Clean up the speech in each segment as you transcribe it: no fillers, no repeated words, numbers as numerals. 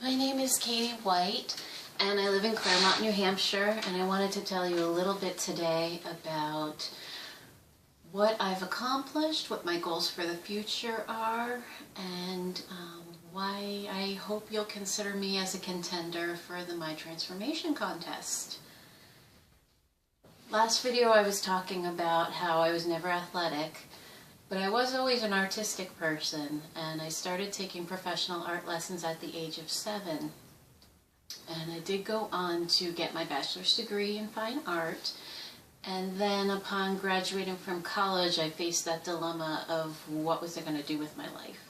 My name is Katie White, and I live in Claremont, New Hampshire, and I wanted to tell you a little bit today about what I've accomplished, what my goals for the future are, and why I hope you'll consider me as a contender for the My Transformation contest. Last video I was talking about how I was never athletic, but I was always an artistic person, and I started taking professional art lessons at the age of 7. And I did go on to get my bachelor's degree in fine art, and then upon graduating from college I faced that dilemma of what was I going to do with my life.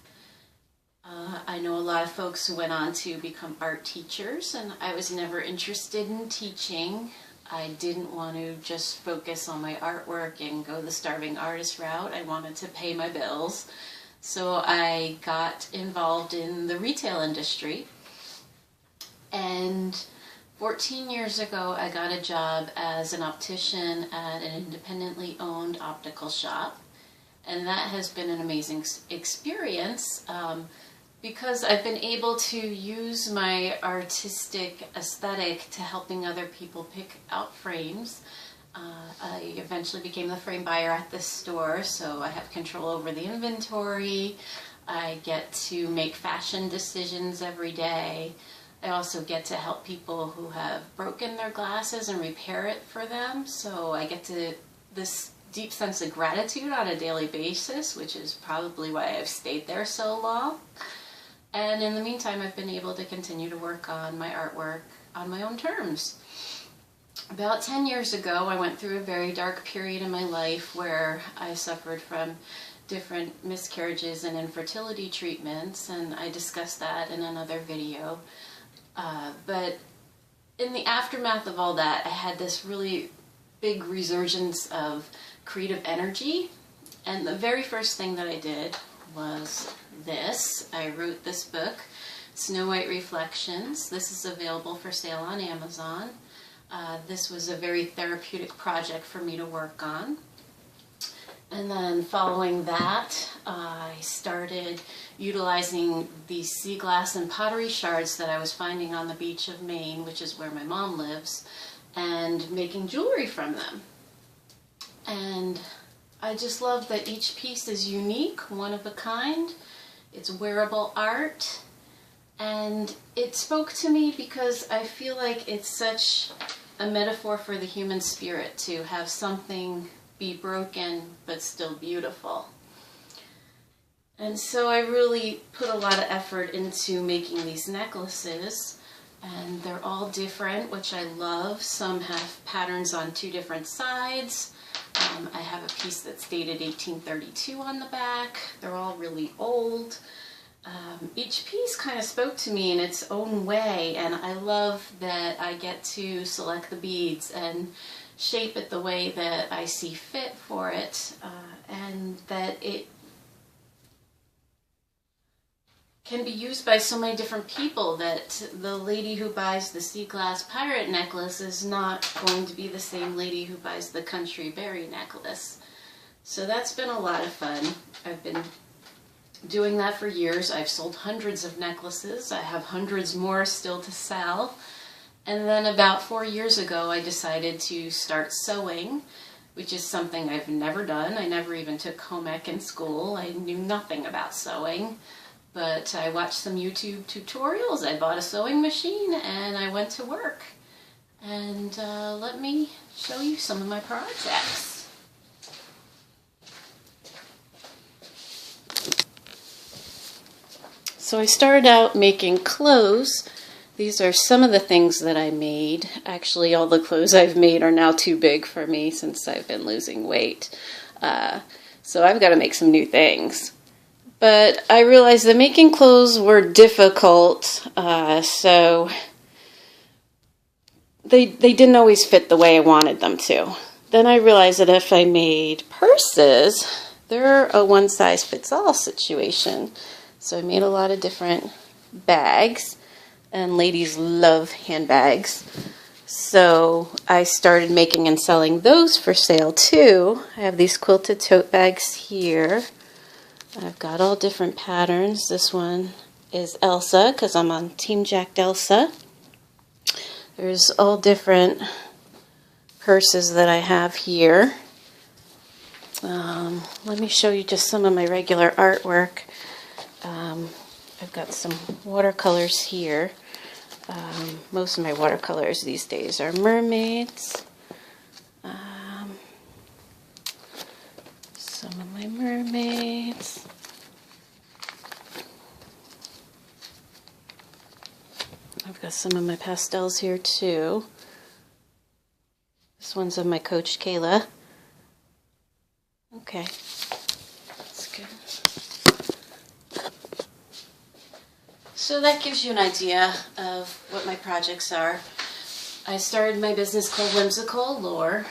I know a lot of folks who went on to become art teachers, and I was never interested in teaching. I didn't want to just focus on my artwork and go the starving artist route. I wanted to pay my bills. So I got involved in the retail industry. And 14 years ago, I got a job as an optician at an independently owned optical shop. And that has been an amazing experience. Because I've been able to use my artistic aesthetic to helping other people pick out frames. I eventually became the frame buyer at this store, so I have control over the inventory. I get to make fashion decisions every day. I also get to help people who have broken their glasses and repair it for them, so I get to this deep sense of gratitude on a daily basis, which is probably why I've stayed there so long. And in the meantime, I've been able to continue to work on my artwork on my own terms. About 10 years ago, I went through a very dark period in my life where I suffered from different miscarriages and infertility treatments, and I discussed that in another video. But in the aftermath of all that, I had this really big resurgence of creative energy, and the very first thing that I did was this. I wrote this book, Snow White Reflections. This is available for sale on Amazon. This was a very therapeutic project for me to work on. And then following that, I started utilizing these sea glass and pottery shards that I was finding on the beach of Maine, which is where my mom lives, and making jewelry from them. And I just love that each piece is unique, one of a kind. It's wearable art, and it spoke to me because I feel like it's such a metaphor for the human spirit to have something be broken but still beautiful. And so I really put a lot of effort into making these necklaces, and they're all different, which I love. Some have patterns on 2 different sides. I have a piece that's dated 1832 on the back. They're all really old. Each piece kind of spoke to me in its own way, and I love that I get to select the beads and shape it the way that I see fit for it, and that it can be used by so many different people, that the lady who buys the sea glass pirate necklace is not going to be the same lady who buys the country berry necklace. So that's been a lot of fun. I've been doing that for years. I've sold hundreds of necklaces. I have hundreds more still to sell. And then about 4 years ago, I decided to start sewing, which is something I've never done. I never even took home ec in school. I knew nothing about sewing. But I watched some YouTube tutorials, I bought a sewing machine, and I went to work. And let me show you some of my projects. So I started out making clothes. These are some of the things that I made. Actually, all the clothes I've made are now too big for me since I've been losing weight. So I've got to make some new things. But I realized that making clothes were difficult, so they didn't always fit the way I wanted them to. Then I realized that if I made purses, they're a one-size-fits-all situation. So I made a lot of different bags, and ladies love handbags. So I started making and selling those for sale too. I have these quilted tote bags here. I've got all different patterns. This one is Elsa, because I'm on Team Jacked Elsa. There's all different purses that I have here. Let me show you just some of my regular artwork. I've got some watercolors here. Most of my watercolors these days are mermaids. Some of my mermaids. I've got some of my pastels here too. This one's of my coach Kayla. Okay, that's good. So that gives you an idea of what my projects are. I started my business called Whimsical Allure.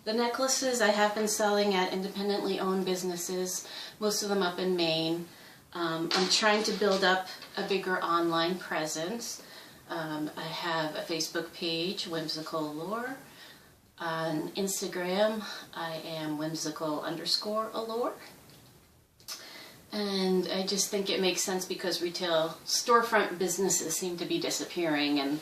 The necklaces I have been selling at independently owned businesses, most of them up in Maine. I'm trying to build up a bigger online presence. I have a Facebook page, Whimsical Allure. On Instagram, I am whimsical_allure. And I just think it makes sense because retail storefront businesses seem to be disappearing, and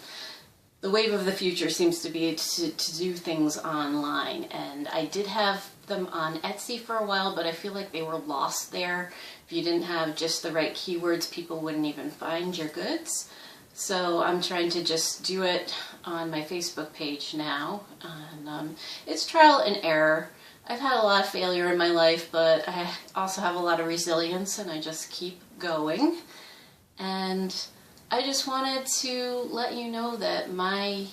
the wave of the future seems to be to do things online. And I did have them on Etsy for a while, but I feel like they were lost there. If you didn't have just the right keywords, people wouldn't even find your goods. So I'm trying to just do it on my Facebook page now. And it's trial and error. I've had a lot of failure in my life, but I also have a lot of resilience, and I just keep going. And I just wanted to let you know that my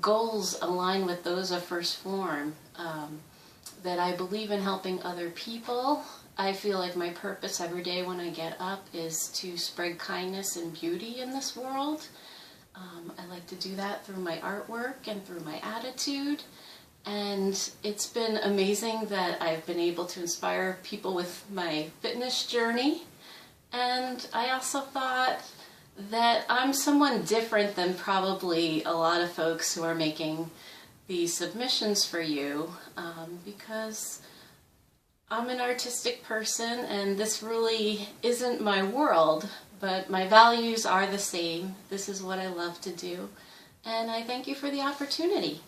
goals align with those of Phorm, that I believe in helping other people. I feel like my purpose every day when I get up is to spread kindness and beauty in this world. I like to do that through my artwork and through my attitude. And it's been amazing that I've been able to inspire people with my fitness journey. And I also thought that I'm someone different than probably a lot of folks who are making these submissions for you, because I'm an artistic person and this really isn't my world, but my values are the same. This is what I love to do, and I thank you for the opportunity.